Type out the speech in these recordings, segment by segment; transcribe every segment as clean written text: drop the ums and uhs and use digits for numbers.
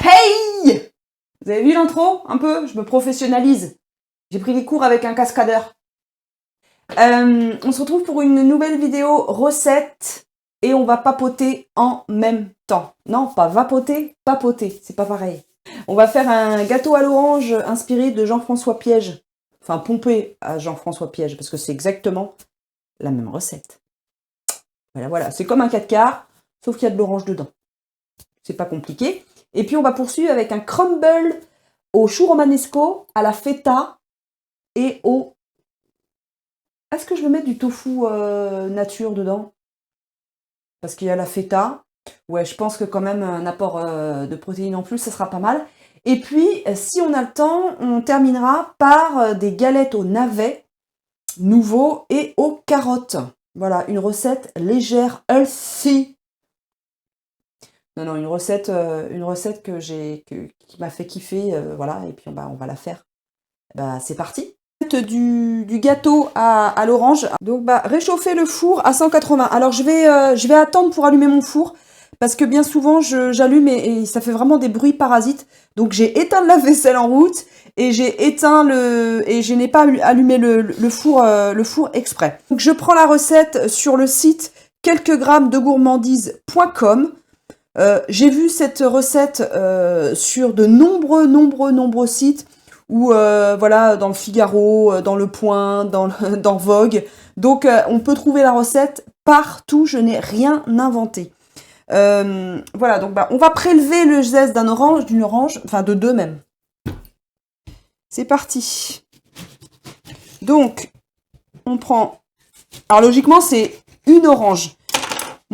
Hey! Vous avez vu l'intro un peu? Je me professionnalise. J'ai pris des cours avec un cascadeur. On se retrouve pour une nouvelle vidéo recette et on va papoter en même temps. Non, pas vapoter, papoter, c'est pas pareil. On va faire un gâteau à l'orange inspiré de Jean-François Piège. Enfin, pompé à Jean-François Piège parce que c'est exactement la même recette. Voilà, voilà. C'est comme un 4 quarts, sauf qu'il y a de l'orange dedans. C'est pas compliqué. Et puis on va poursuivre avec un crumble au chou romanesco, à la feta et au... Est-ce que je vais mettre du tofu nature dedans? Parce qu'il y a la feta. Ouais, je pense que quand même un apport de protéines en plus, ça sera pas mal. Et puis, si on a le temps, on terminera par des galettes au navet nouveau et aux carottes. Voilà, une recette légère, healthy. Non, une recette que qui m'a fait kiffer, voilà, et puis on va la faire. Bah, c'est parti. Du gâteau à l'orange. Donc, réchauffer le four à 180. Alors, je vais attendre pour allumer mon four, parce que bien souvent, j'allume et ça fait vraiment des bruits parasites. Donc, j'ai éteint le lave-vaisselle en route, et je n'ai pas allumé le four exprès. Donc, je prends la recette sur le site quelquesgrammes-de-gourmandise.com. J'ai vu cette recette sur de nombreux sites où voilà, dans le Figaro, dans Le Point, dans Vogue. Donc on peut trouver la recette partout, je n'ai rien inventé. Voilà, donc on va prélever le zeste d'une orange, enfin de deux même. C'est parti. Donc on prend, alors logiquement c'est une orange.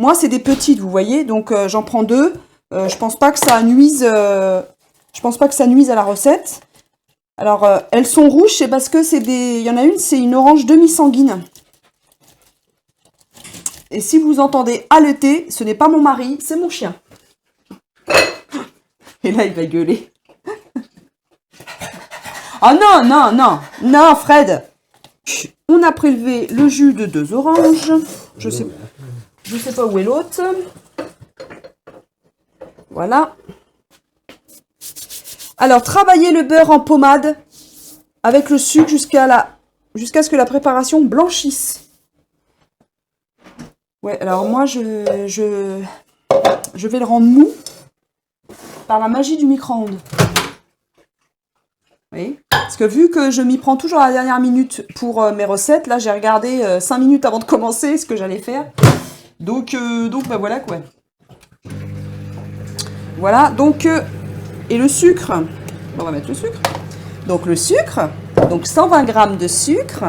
Moi, c'est des petites, vous voyez, donc j'en prends deux. Je pense pas que ça nuise. Je pense pas que ça nuise à la recette. Alors, elles sont rouges, c'est parce que c'est des. Il y en a une, c'est une orange demi-sanguine. Et si vous entendez haleter, ce n'est pas mon mari, c'est mon chien. Et là, il va gueuler. Oh non, Fred. On a prélevé le jus de deux oranges. Je sais pas où est l'autre. Voilà. Alors, travaillez le beurre en pommade avec le sucre jusqu'à ce que la préparation blanchisse. Ouais, alors moi, je vais le rendre mou par la magie du micro-ondes. Oui. Parce que vu que je m'y prends toujours à la dernière minute pour mes recettes, là, j'ai regardé 5 minutes avant de commencer ce que j'allais faire. Donc voilà quoi. Voilà, donc... et le sucre, on va mettre le sucre. Donc le sucre, donc 120 g de sucre.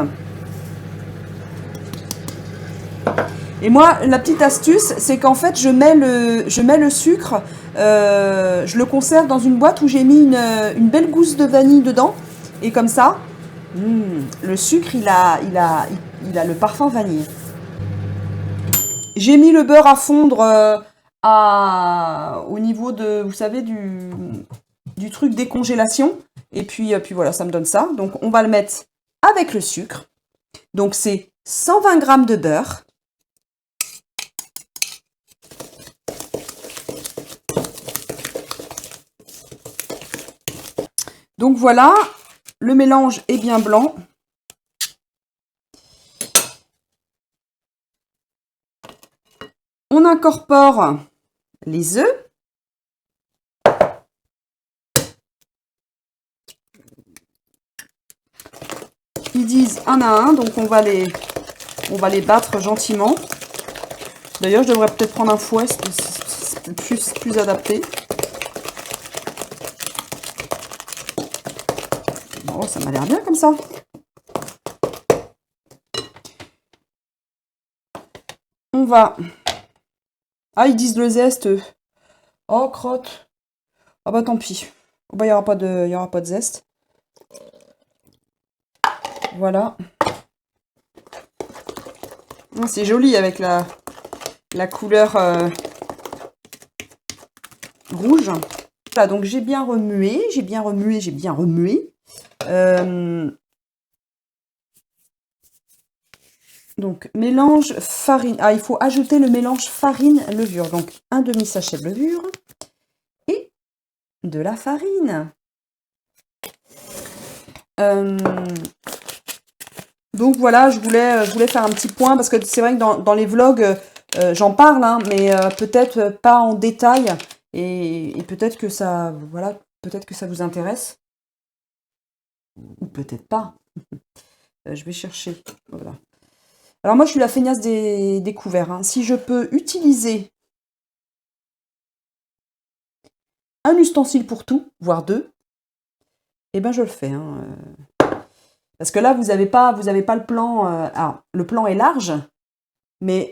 Et moi, la petite astuce, c'est qu'en fait, je mets le sucre, je le conserve dans une boîte où j'ai mis une belle gousse de vanille dedans. Et comme ça, le sucre, il a le parfum vanille. J'ai mis le beurre à fondre au niveau de, vous savez, du truc décongélation. Et puis voilà, ça me donne ça. Donc, on va le mettre avec le sucre. Donc, c'est 120 g de beurre. Donc, voilà, le mélange est bien blanc. On incorpore les œufs. Ils disent un à un, donc on va les battre gentiment. D'ailleurs, je devrais peut-être prendre un fouet, c'est plus adapté. Oh, ça m'a l'air bien comme ça. On va... Ah, ils disent le zeste. Oh, crotte. Ah bah tant pis. Oh, bah, il n'y aura pas de zeste. Voilà. C'est joli avec la couleur rouge. Voilà, donc j'ai bien remué. Donc, mélange farine. Ah, il faut ajouter le mélange farine-levure. Donc, un demi-sachet de levure et de la farine. Donc voilà, je voulais faire un petit point parce que c'est vrai que dans les vlogs, j'en parle, hein, mais peut-être pas en détail et peut-être que ça, voilà, peut-être que ça vous intéresse ou peut-être pas. Je vais chercher. Voilà. Alors moi, je suis la feignasse des couverts. Hein. Si je peux utiliser un ustensile pour tout, voire deux, eh ben je le fais. Hein. Parce que là, vous n'avez pas le plan. Alors, le plan est large, mais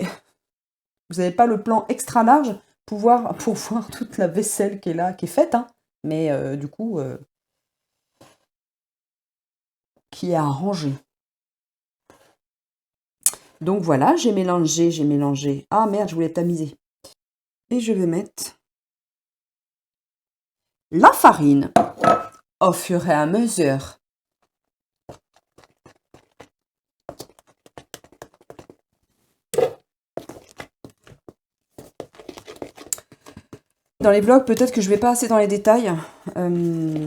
vous n'avez pas le plan extra large pour voir toute la vaisselle qui est là, qui est faite. Hein. Mais du coup, qui est à ranger. Donc voilà, j'ai mélangé. Ah merde, je voulais tamiser. Et je vais mettre la farine au fur et à mesure. Dans les vlogs, peut-être que je vais pas assez dans les détails. Bon,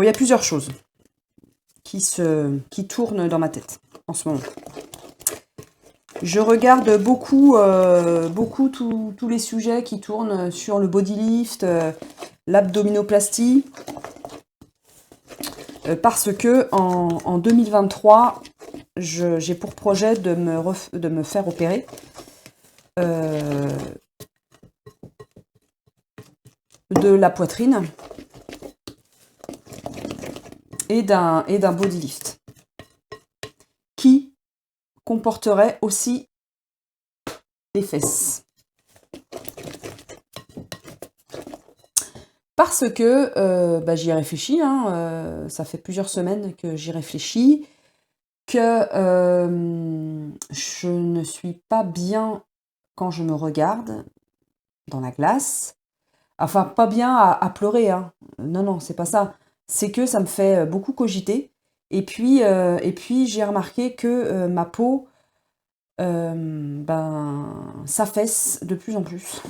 il y a plusieurs choses qui tournent dans ma tête en ce moment. Je regarde beaucoup tous les sujets qui tournent sur le body lift, l'abdominoplastie, parce que en 2023, j'ai pour projet de me faire opérer. De la poitrine et d'un body lift qui comporterait aussi les fesses. Parce que j'y réfléchis, hein, ça fait plusieurs semaines que j'y réfléchis, que je ne suis pas bien quand je me regarde dans la glace. Enfin, pas bien à pleurer, hein. Non, c'est pas ça. C'est que ça me fait beaucoup cogiter. Et puis j'ai remarqué que ma peau s'affaisse de plus en plus.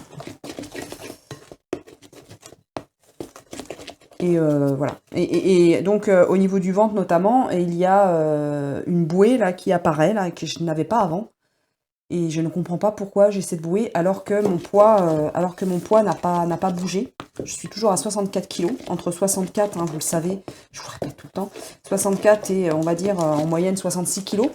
Et voilà. Et donc, au niveau du ventre notamment, il y a une bouée là, qui apparaît, là, que je n'avais pas avant. Et je ne comprends pas pourquoi j'ai cette bouée alors que mon poids n'a pas bougé. Je suis toujours à 64 kg, entre 64, hein, vous le savez, je vous répète tout le temps, 64 et on va dire en moyenne 66 kg.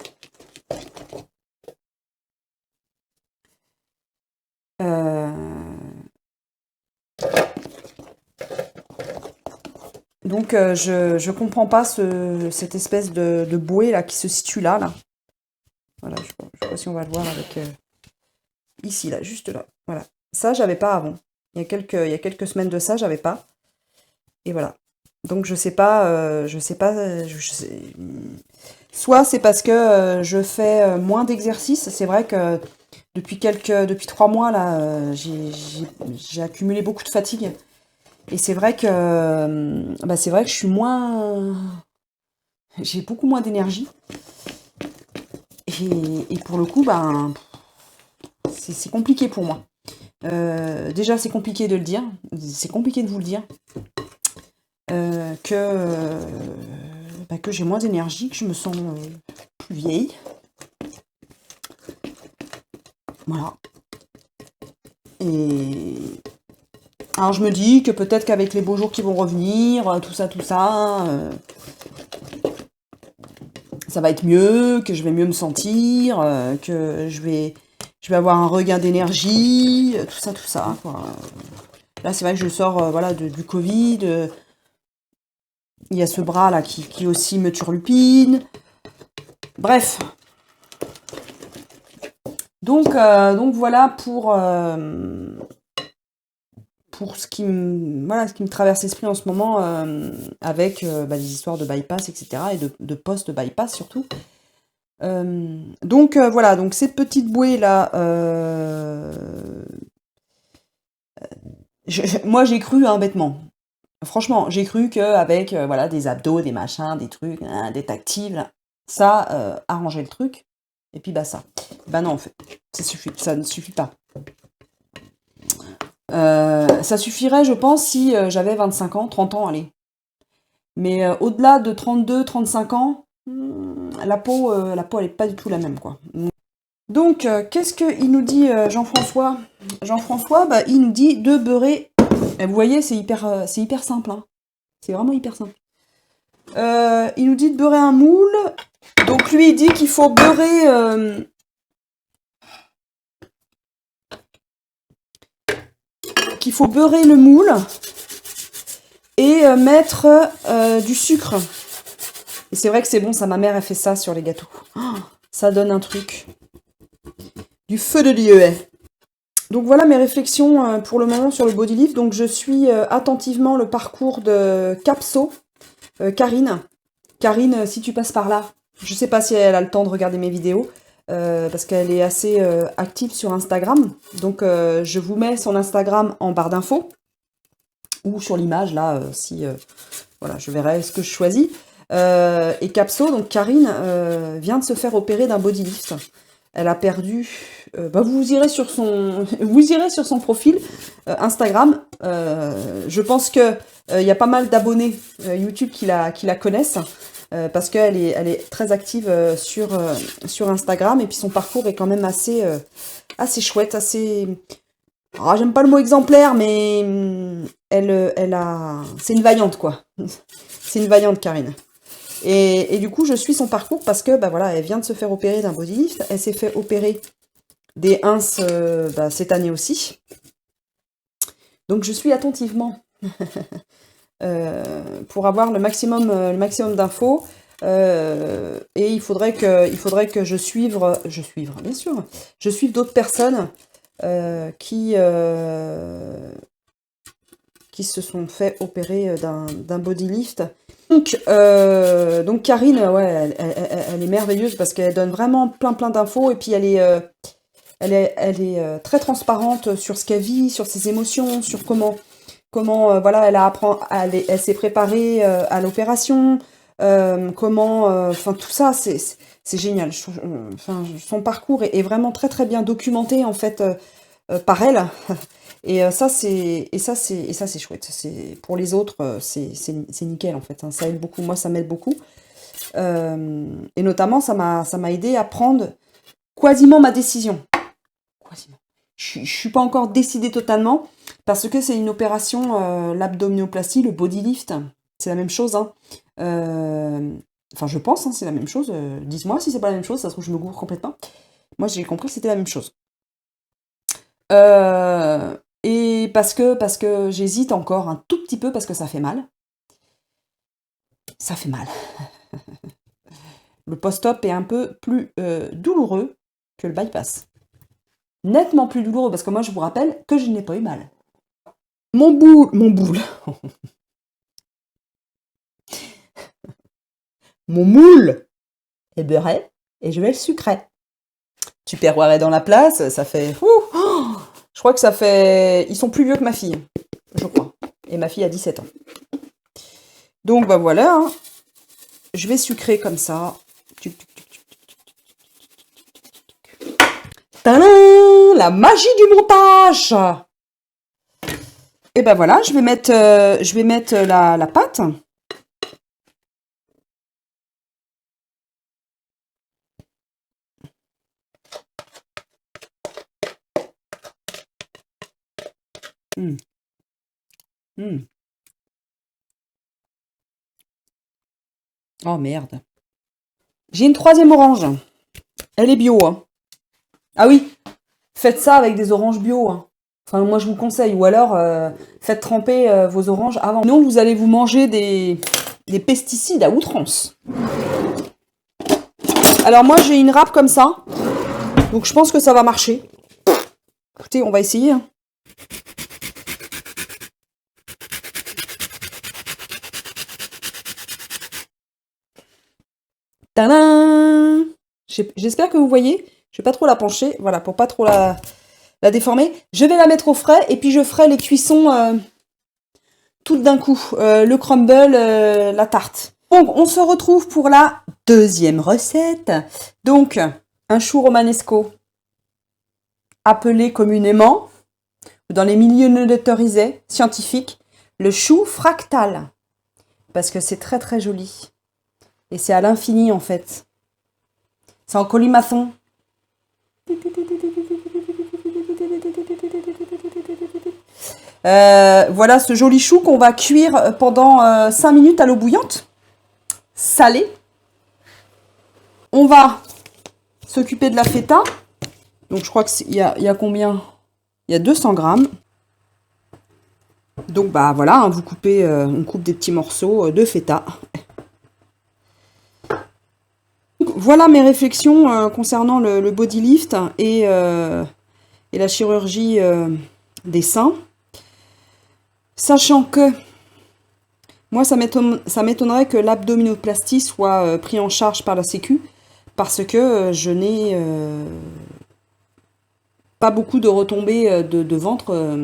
Donc je comprends pas cette espèce de bouée là qui se situe là. Voilà, je sais pas si on va le voir avec ici là, juste là. Voilà. Ça j'avais pas avant. Il y a quelques semaines de ça, j'avais pas. Et voilà. Donc je sais pas, soit c'est parce que je fais moins d'exercices. C'est vrai que depuis 3 mois là, j'ai accumulé beaucoup de fatigue. Et c'est vrai que je suis moins, j'ai beaucoup moins d'énergie. Et pour le coup, c'est compliqué pour moi. Déjà, c'est compliqué de le dire. C'est compliqué de vous le dire. Que j'ai moins d'énergie, que je me sens plus vieille. Voilà. Et alors je me dis que peut-être qu'avec les beaux jours qui vont revenir, tout ça, ça va être mieux, que je vais mieux me sentir, que je vais avoir un regain d'énergie, tout ça. Quoi. Là, c'est vrai que je sors du Covid. Il y a ce bras là qui aussi me turlupine. Bref. Donc voilà pour ce qui me traverse l'esprit en ce moment avec les histoires de bypass, etc. et de post-bypass surtout. Donc voilà, donc cette petite bouée là, moi j'ai cru bêtement. Franchement, j'ai cru qu'avec des abdos, des machins, des trucs, des tactiles, ça arrangeait le truc. Et puis ça. Non, en fait, ça ne suffit pas. Ça suffirait, je pense, si j'avais 25 ans, 30 ans, allez. Mais au-delà de 32, 35 ans, la peau, elle est pas du tout la même, quoi. Donc, qu'est-ce qu'il nous dit, Jean-François? Jean-François, bah, il nous dit de beurrer. Et vous voyez, c'est hyper simple, hein. C'est vraiment hyper simple. Il nous dit de beurrer un moule. Donc, lui, il dit qu'il faut beurrer... qu'il faut beurrer le moule et mettre du sucre. Et c'est vrai que c'est bon, ça, ma mère, elle fait ça sur les gâteaux. Oh, ça donne un truc. Du feu de Dieu. Donc voilà mes réflexions pour le moment sur le body lift. Donc je suis attentivement le parcours de Capso, Karine. Karine, si tu passes par là, je sais pas si elle a le temps de regarder mes vidéos, parce qu'elle est assez active sur Instagram. Donc je vous mets son Instagram en barre d'infos, ou sur l'image là, si voilà, je verrai ce que je choisis. Et Capso, donc Karine, vient de se faire opérer d'un body lift. Elle a perdu... bah vous irez sur son profil Instagram. Je pense que y a pas mal d'abonnés YouTube qui la connaissent. Parce qu'elle est très active sur Instagram. Et puis son parcours est quand même assez chouette, assez... Oh, j'aime pas le mot exemplaire, mais c'est une vaillante, quoi. C'est une vaillante, Karine. Et du coup, je suis son parcours parce que, bah voilà, elle vient de se faire opérer d'un body lift. Elle s'est fait opérer des ins cette année aussi. Donc, je suis attentivement pour avoir le maximum d'infos. Et il faudrait que je suive, bien sûr, je suive d'autres personnes qui se sont fait opérer d'un body lift. Donc Karine, ouais, elle est merveilleuse parce qu'elle donne vraiment plein d'infos et puis elle est très transparente sur ce qu'elle vit, sur ses émotions, sur comment voilà, elle s'est préparée à l'opération, enfin tout ça, c'est génial. Son parcours est vraiment très bien documenté en fait par elle. Et ça c'est chouette. Pour les autres, c'est nickel en fait. Hein. Ça aide beaucoup. Moi, ça m'aide beaucoup. Et notamment, ça m'a aidé à prendre quasiment ma décision. Quasiment. Je suis pas encore décidée totalement parce que c'est une opération, l'abdominoplastie, le body lift. C'est la même chose. Hein. Enfin, je pense, hein, c'est la même chose. Dites-moi si c'est pas la même chose. Ça se trouve, je me gourre complètement. Moi, j'ai compris que c'était la même chose. Et parce que j'hésite encore un tout petit peu parce que ça fait mal. Ça fait mal. Le post-op est un peu plus douloureux que le bypass. Nettement plus douloureux parce que moi je vous rappelle que je n'ai pas eu mal. Mon boule. Mon moule est beurré et je vais le sucrer. Tu perroirais dans la place, ça fait... je crois que ça fait... Ils sont plus vieux que ma fille, je crois. Et ma fille a 17 ans. Donc, bah voilà. Hein. Je vais sucrer comme ça. Tadam, la magie du montage. Et ben voilà, je vais mettre la pâte. Oh merde. J'ai une troisième orange. Elle est bio. Hein. Ah oui, faites ça avec des oranges bio. Hein. Enfin, moi je vous conseille. Ou alors, faites tremper vos oranges avant. Sinon, vous allez vous manger des pesticides à outrance. Alors moi, j'ai une râpe comme ça. Donc je pense que ça va marcher. Écoutez, on va essayer. Hein. Tadam! J'espère que vous voyez. Je vais pas trop la pencher, voilà, pour pas trop la déformer. Je vais la mettre au frais et puis je ferai les cuissons toutes d'un coup. Le crumble, la tarte. Donc, on se retrouve pour la deuxième recette. Donc, un chou romanesco, appelé communément. dans les milieux autorisés, scientifiques, le chou fractal. Parce que c'est très très joli. Et c'est à l'infini en fait. C'est en colimaçon. Voilà ce joli chou qu'on va cuire pendant 5 minutes à l'eau bouillante. Salé. On va s'occuper de la feta. Donc je crois qu'il y a combien? Il y a 200 grammes. Donc bah voilà, hein, vous coupez, on coupe des petits morceaux de feta. Donc, voilà mes réflexions concernant le body lift et la chirurgie des seins. Sachant que moi ça m'étonnerait que l'abdominoplastie soit pris en charge par la Sécu, parce que je n'ai pas beaucoup de retombées de ventre.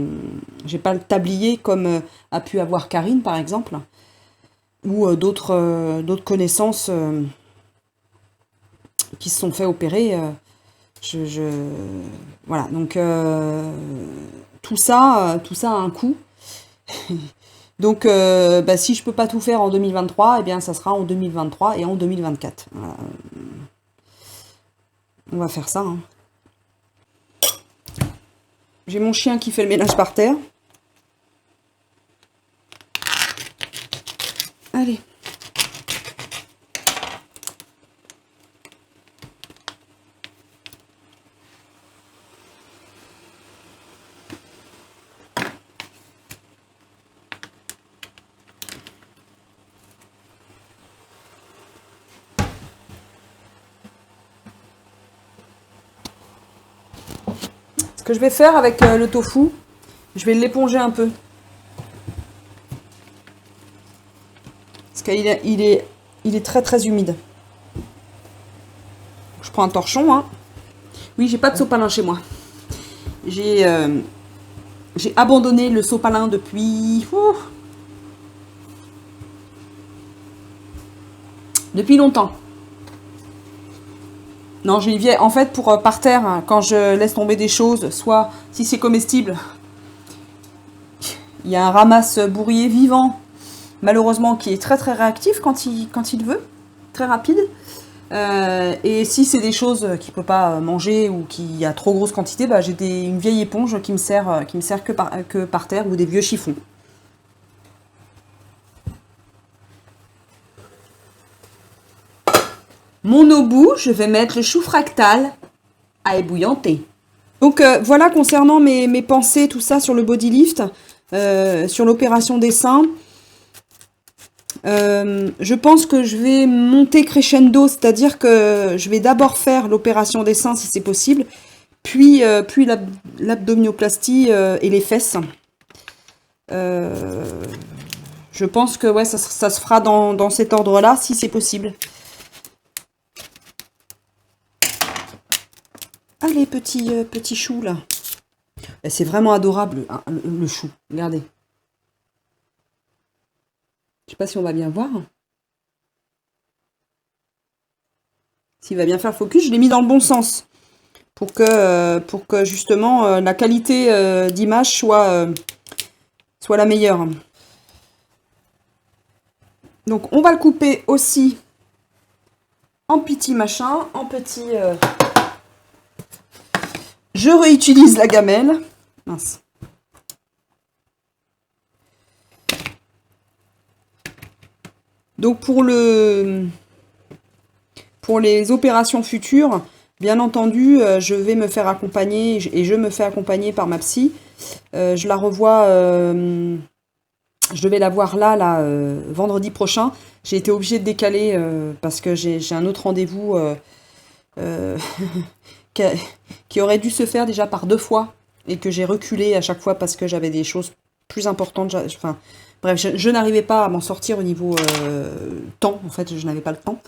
J'ai pas le tablier comme a pu avoir Karine par exemple, ou d'autres connaissances qui se sont fait opérer. Voilà, donc tout ça a un coût. Donc bah, si je peux pas tout faire en 2023, eh bien ça sera en 2023 et en 2024. Voilà. On va faire ça. Hein. J'ai mon chien qui fait le ménage par terre. Allez. Ce que je vais faire avec le tofu, je vais l'éponger un peu. Parce qu'il est très très humide. Je prends un torchon. Hein. Oui, j'ai pas de sopalin chez moi. J'ai abandonné le sopalin depuis longtemps. Non, j'ai une vieille... En fait, pour par terre, hein, quand je laisse tomber des choses, soit si c'est comestible, il y a un ramasse-bourrier vivant, malheureusement, qui est très très réactif quand il veut, très rapide. Et si c'est des choses qu'il ne peut pas manger ou qui a trop grosse quantité, bah, j'ai une vieille éponge qui me sert que par terre, ou des vieux chiffons. Mon eau bout, je vais mettre le chou fractal à ébouillanter. Donc voilà concernant mes pensées, tout ça sur le body lift, sur l'opération des seins. Je pense que je vais monter crescendo, c'est-à-dire que je vais d'abord faire l'opération des seins si c'est possible, puis l'abdominoplastie et les fesses. Je pense que ouais, ça se fera dans cet ordre-là si c'est possible. Allez, petit chou, là. C'est vraiment adorable, le chou. Regardez. Je sais pas si on va bien voir. S'il va bien faire focus, je l'ai mis dans le bon sens. Pour que justement, la qualité d'image soit la meilleure. Donc, on va le couper aussi en petit machin, en petit... Je réutilise la gamelle. Mince. Donc pour les opérations futures, bien entendu, je vais me faire accompagner et je me fais accompagner par ma psy. Je la revois, je devais la voir là vendredi prochain. J'ai été obligée de décaler parce que j'ai un autre rendez-vous qui aurait dû se faire déjà par 2 fois et que j'ai reculé à chaque fois parce que j'avais des choses plus importantes. Enfin, bref, je n'arrivais pas à m'en sortir au niveau temps. En fait, je n'avais pas le temps.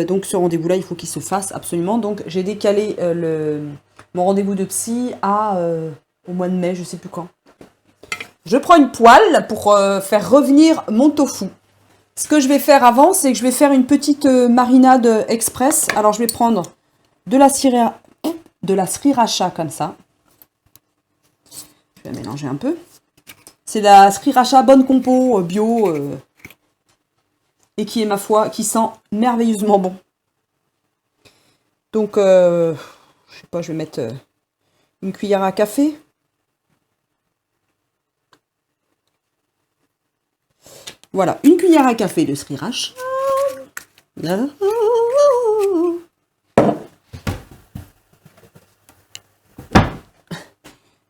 Donc ce rendez-vous-là, il faut qu'il se fasse absolument. Donc j'ai décalé mon rendez-vous de psy au mois de mai, je sais plus quand. Je prends une poêle pour faire revenir mon tofu. Ce que je vais faire avant, c'est que je vais faire une petite marinade express. Alors je vais prendre de la sriracha comme ça. Je vais vais mélanger un peu. C'est la Sriracha bonne compo bio et qui est, ma foi, qui sent merveilleusement bon. Donc, je sais pas, je vais mettre une cuillère à café. Voilà, une cuillère à café de Sriracha.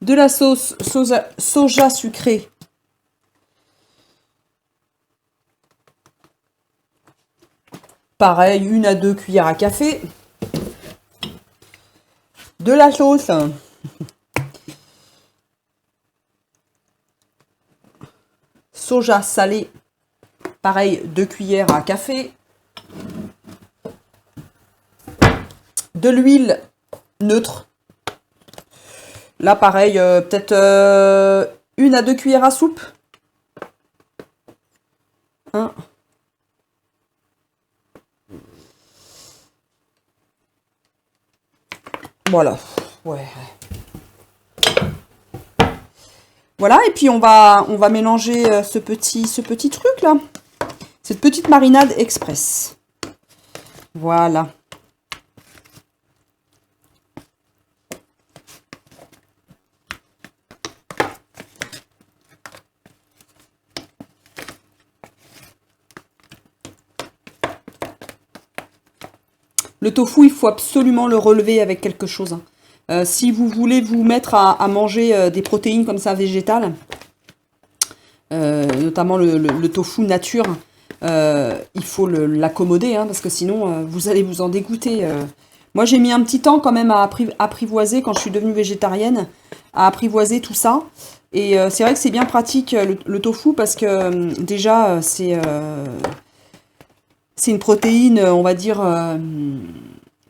De la sauce soja sucrée. Pareil, 1 à 2 cuillères à café. De la sauce soja salée. Pareil, 2 cuillères à café. De l'huile neutre. Là, pareil, peut-être 1 à 2 cuillères à soupe. Hein. Voilà. Ouais. Voilà, et puis on va mélanger ce petit truc là. Cette petite marinade express. Voilà. Le tofu, il faut absolument le relever avec quelque chose. Si vous voulez vous mettre à manger des protéines comme ça végétales, notamment le tofu nature, il faut l'accommoder, hein, parce que sinon vous allez vous en dégoûter. Moi j'ai mis un petit temps quand même à apprivoiser, quand je suis devenue végétarienne, à apprivoiser tout ça. Et c'est vrai que c'est bien pratique le tofu, parce que déjà c'est une protéine, on va dire,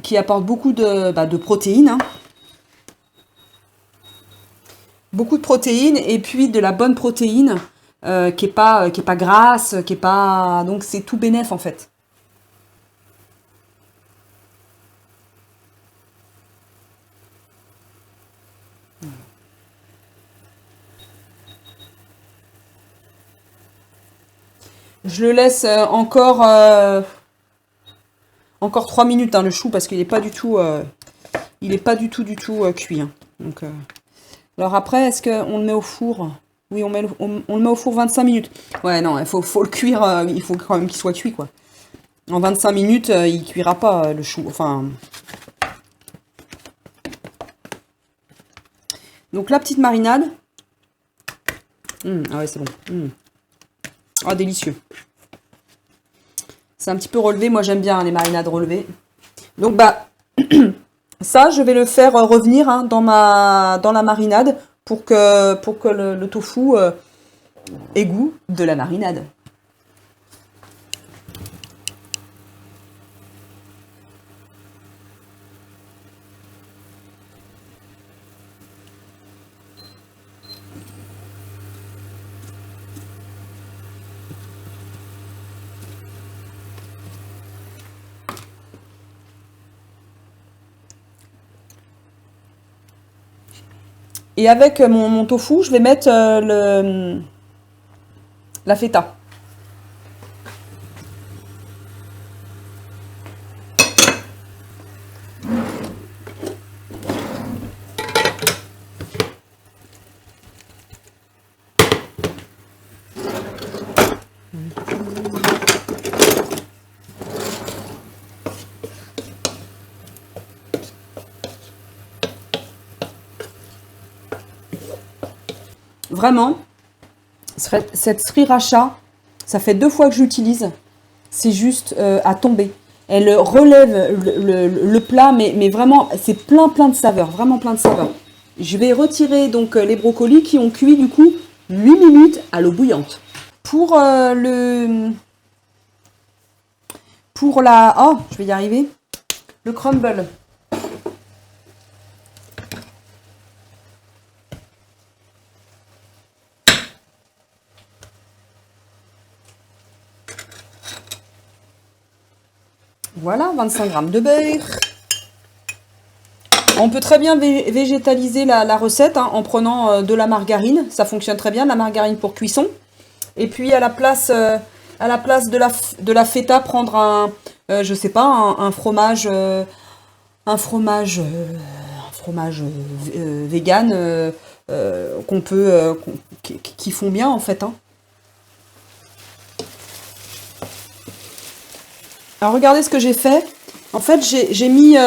qui apporte beaucoup de protéines. Hein. Beaucoup de protéines, et puis de la bonne protéine, qui est pas grasse, qui est pas... Donc c'est tout bénef en fait. Je le laisse encore 3 minutes, hein, le chou, parce qu'il n'est pas du tout cuit. Hein. Donc, alors après, est-ce qu'on le met au four? Oui, on le met au four 25 minutes. Ouais, non, il faut le cuire, il faut quand même qu'il soit cuit, quoi. En 25 minutes, il cuira pas, le chou. Enfin... Donc la petite marinade. Ah ouais, c'est bon. Ah, délicieux. C'est un petit peu relevé. Moi, j'aime bien les marinades relevées. Donc, bah, ça, je vais le faire revenir, hein, dans la marinade pour que le tofu ait goût de la marinade. Et avec mon tofu, je vais mettre la feta. Vraiment, cette sriracha, ça fait 2 fois que j'utilise. C'est juste à tomber. Elle relève le plat, mais vraiment, c'est plein de saveurs. Vraiment plein de saveurs. Je vais retirer donc les brocolis qui ont cuit du coup 8 minutes à l'eau bouillante. Pour oh, je vais y arriver. Le crumble. Voilà, 25 g de beurre. On peut très bien végétaliser la recette hein, en prenant de la margarine. Ça fonctionne très bien, de la margarine pour cuisson. Et puis à la place de la feta, prendre je sais pas, un fromage, vegan qui font bien en fait. Hein. Alors regardez ce que j'ai fait. En fait, j'ai mis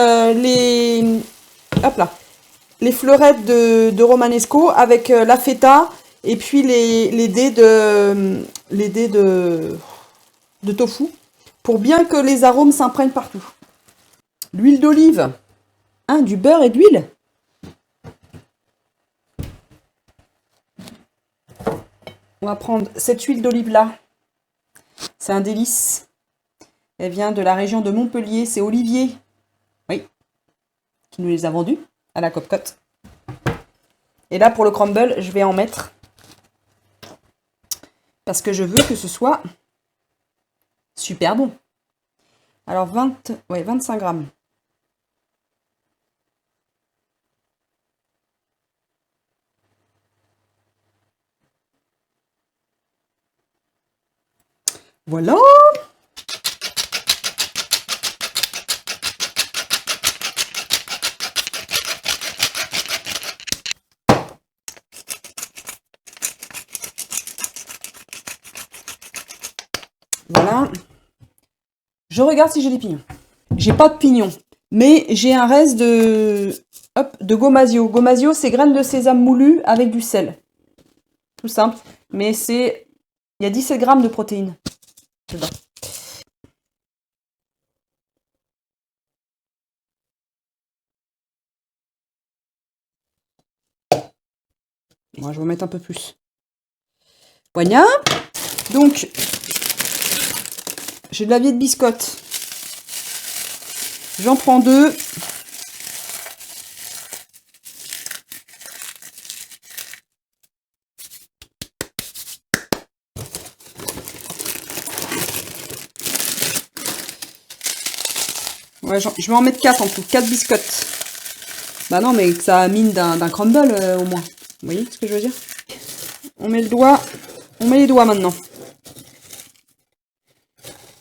les fleurettes de romanesco avec la feta et puis les dés de tofu pour bien que les arômes s'imprègnent partout. L'huile d'olive, hein, du beurre et de l'huile. On va prendre cette huile d'olive là. C'est un délice. Elle vient de la région de Montpellier. C'est Olivier, oui, qui nous les a vendus à la Copcote. Et là, pour le crumble, je vais en mettre. Parce que je veux que ce soit super bon. Alors, 25 grammes. Voilà. Voilà. Je regarde si j'ai des pignons. J'ai pas de pignons. Mais j'ai un reste de gomasio. Gomasio, c'est graines de sésame moulues avec du sel. Tout simple. Mais il y a 17 grammes de protéines dedans. Moi, je vais en mettre un peu plus. Voilà. Donc, j'ai de la vieille biscotte. J'en prends 2. Ouais, je vais en mettre 4 en tout. 4 biscottes. Bah non, mais ça a mine d'un crumble au moins. Vous voyez ce que je veux dire? On met le doigt. On met les doigts maintenant.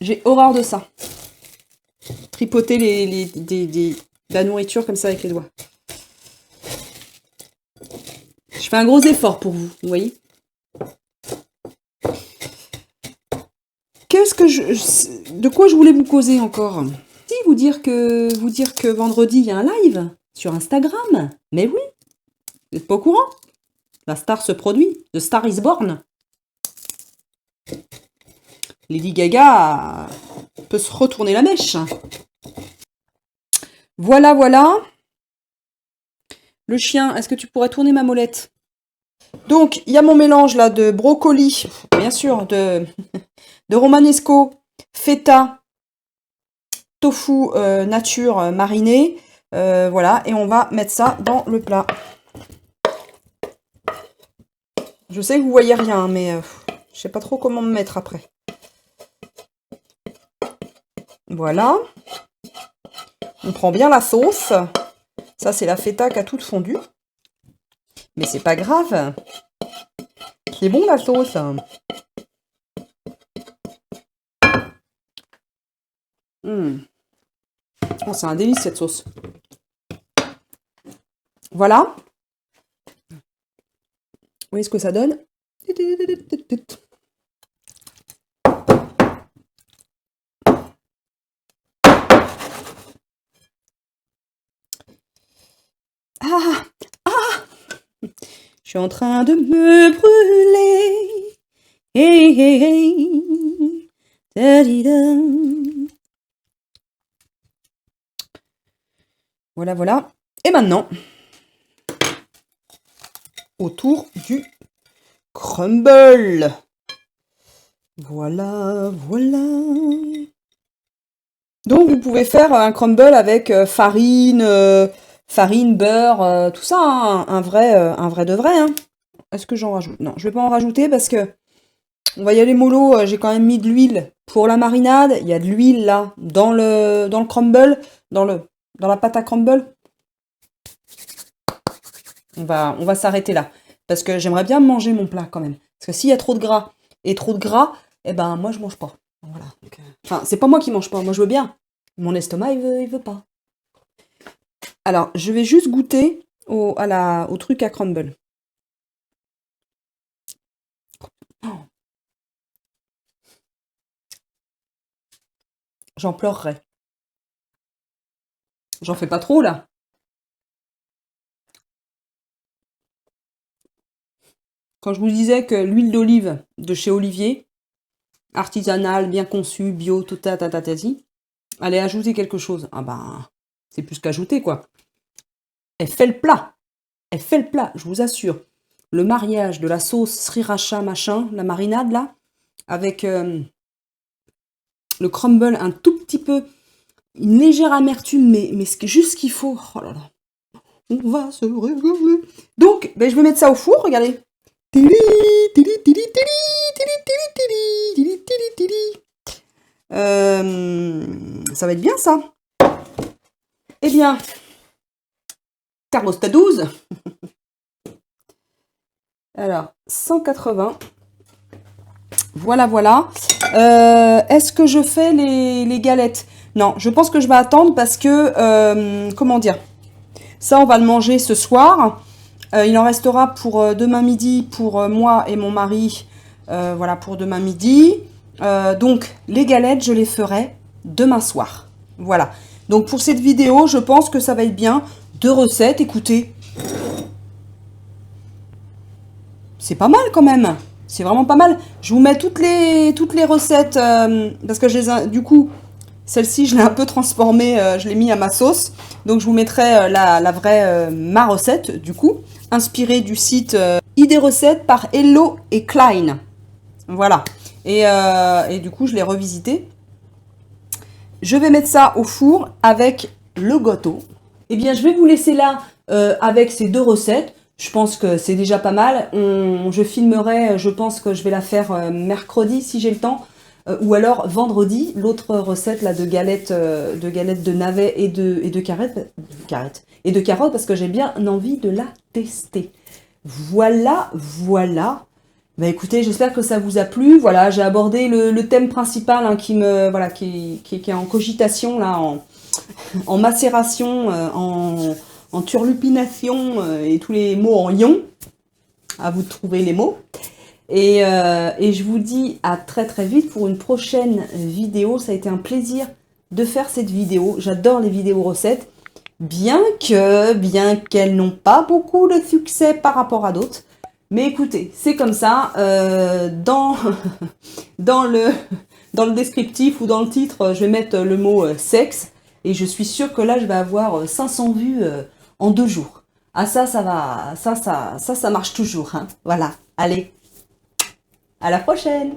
J'ai horreur de ça. Tripoter la nourriture comme ça avec les doigts. Je fais un gros effort pour vous, vous voyez. De quoi je voulais vous causer encore? Si, vous dire que vendredi, il y a un live sur Instagram. Mais oui, vous n'êtes pas au courant? La star se produit. The Star is Born. Lady Gaga peut se retourner la mèche. Voilà, voilà. Le chien, est-ce que tu pourrais tourner ma molette? Donc, il y a mon mélange là de brocoli, bien sûr, de romanesco, feta, tofu nature mariné. Voilà, et on va mettre ça dans le plat. Je sais que vous voyez rien, mais je sais pas trop comment me mettre après. Voilà. On prend bien la sauce. Ça, c'est la feta qui a toute fondu. Mais c'est pas grave. C'est bon la sauce. Oh, c'est un délice cette sauce. Voilà. Vous voyez ce que ça donne? Ah! Ah! Je suis en train de me brûler. Hey, hey, hey. Da-di-da. Voilà, voilà. Et maintenant, autour du crumble. Voilà, voilà. Donc, vous pouvez faire un crumble avec farine, beurre, tout ça, hein, un vrai de vrai. Hein. Est-ce que j'en rajoute? Non, je vais pas en rajouter parce que on va y aller mollo. J'ai quand même mis de l'huile pour la marinade. Il y a de l'huile là dans le crumble, dans la pâte à crumble. On va s'arrêter là. Parce que j'aimerais bien manger mon plat quand même. Parce que s'il y a trop de gras, eh ben moi je mange pas. Voilà. Donc, enfin, c'est pas moi qui mange pas, moi je veux bien. Mon estomac, il veut pas. Alors, je vais juste goûter au truc à crumble. J'en pleurerais. J'en fais pas trop là. Quand je vous disais que l'huile d'olive de chez Olivier, artisanale, bien conçue, bio, tout tatatati, allait ajouter quelque chose. Ah ben, c'est plus qu'ajouter quoi. Elle fait le plat. Elle fait le plat, je vous assure. Le mariage de la sauce sriracha machin, la marinade là, avec le crumble un tout petit peu, une légère amertume, mais c'est juste ce qu'il faut. Oh là là. On va se régaler. Donc, ben, je vais mettre ça au four, regardez. Ça va être bien ça. Eh bien, thermostat 12. Alors, 180. Voilà, voilà. Est-ce que je fais les galettes? Non, je pense que je vais attendre parce que, comment dire, ça on va le manger ce soir. Il en restera pour demain midi pour moi et mon mari. Voilà, pour demain midi. Donc, les galettes, je les ferai demain soir. Voilà. Donc, pour cette vidéo, je pense que ça va être bien. 2 recettes, écoutez. C'est pas mal quand même. C'est vraiment pas mal. Je vous mets toutes les recettes parce que du coup, celle-ci, je l'ai un peu transformée, je l'ai mis à ma sauce. Donc, je vous mettrai la vraie, ma recette, du coup, inspirée du site Idées Recettes par Hello et Klein. Voilà. Et du coup, je l'ai revisité. Je vais mettre ça au four avec le gâteau. Eh bien, je vais vous laisser là avec ces 2 recettes. Je pense que c'est déjà pas mal. Je filmerai, je pense que je vais la faire mercredi si j'ai le temps. Ou alors vendredi, l'autre recette là de galettes de navets et de carottes parce que j'ai bien envie de la tester. Voilà, voilà. Bah écoutez, j'espère que ça vous a plu. Voilà, j'ai abordé le thème principal hein, qui est en cogitation là, en macération, en turlupination et tous les mots en ion. À vous de trouver les mots. Et je vous dis à très très vite pour une prochaine vidéo. Ça a été un plaisir de faire cette vidéo. J'adore les vidéos recettes. Bien qu'elles n'ont pas beaucoup de succès par rapport à d'autres. Mais écoutez, c'est comme ça. Dans le descriptif ou dans le titre, je vais mettre le mot sexe. Et je suis sûre que là, je vais avoir 500 vues en 2 jours. Ah ça va, ça marche toujours. Hein. Voilà, allez, à la prochaine!